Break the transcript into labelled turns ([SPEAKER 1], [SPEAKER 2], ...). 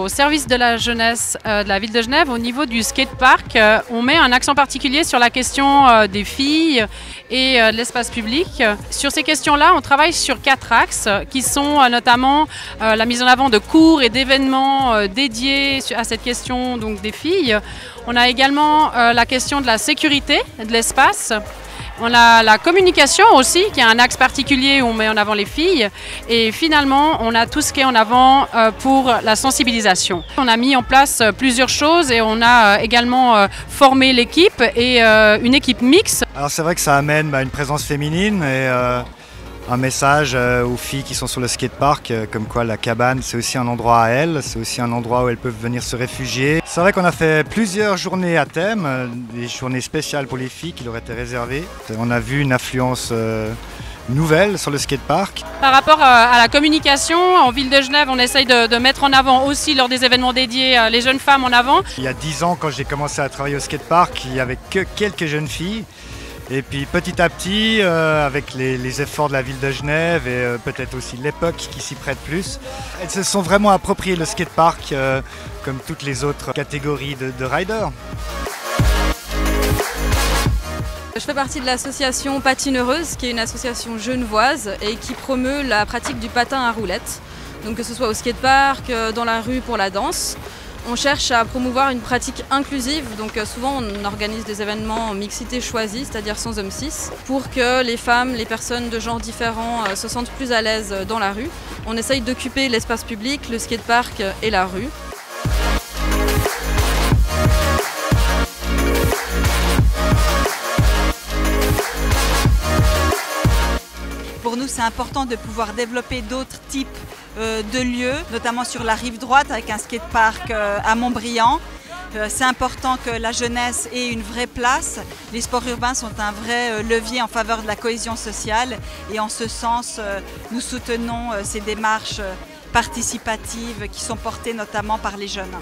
[SPEAKER 1] au service de la jeunesse de la ville de Genève, au niveau du skatepark, on met un accent particulier sur la question des filles et de l'espace public. Sur ces questions-là, on travaille sur 4 axes qui sont notamment la mise en avant de cours et d'événements dédiés à cette question donc, des filles. On a également la question de la sécurité de l'espace. On a la communication aussi, qui est un axe particulier où on met en avant les filles. Et finalement, on a tout ce qui est en avant pour la sensibilisation. On a mis en place plusieurs choses et on a également formé l'équipe et une équipe mixte.
[SPEAKER 2] Alors c'est vrai que ça amène une présence féminine et un message aux filles qui sont sur le skatepark, comme quoi la cabane c'est aussi un endroit à elles, c'est aussi un endroit où elles peuvent venir se réfugier. C'est vrai qu'on a fait plusieurs journées à thème, des journées spéciales pour les filles qui leur étaient réservées. On a vu une affluence nouvelle sur le skatepark.
[SPEAKER 1] Par rapport à la communication, en ville de Genève, on essaye de mettre en avant aussi lors des événements dédiés les jeunes femmes en avant.
[SPEAKER 2] Il y a 10 ans, quand j'ai commencé à travailler au skatepark, il n'y avait que quelques jeunes filles. Et puis petit à petit, avec les efforts de la ville de Genève et peut-être aussi l'époque qui s'y prête plus, elles se sont vraiment appropriées le skatepark comme toutes les autres catégories de riders.
[SPEAKER 3] Je fais partie de l'association Patineureuse, qui est une association genevoise et qui promeut la pratique du patin à roulettes. Donc que ce soit au skatepark, dans la rue pour la danse. On cherche à promouvoir une pratique inclusive, donc souvent on organise des événements en mixité choisie, c'est-à-dire sans homme cis, pour que les femmes, les personnes de genres différents se sentent plus à l'aise dans la rue. On essaye d'occuper l'espace public, le skatepark et la rue.
[SPEAKER 4] Pour nous, c'est important de pouvoir développer d'autres types de lieux, notamment sur la rive droite avec un skatepark à Montbriand. C'est important que la jeunesse ait une vraie place. Les sports urbains sont un vrai levier en faveur de la cohésion sociale et en ce sens, nous soutenons ces démarches participatives qui sont portées notamment par les jeunes.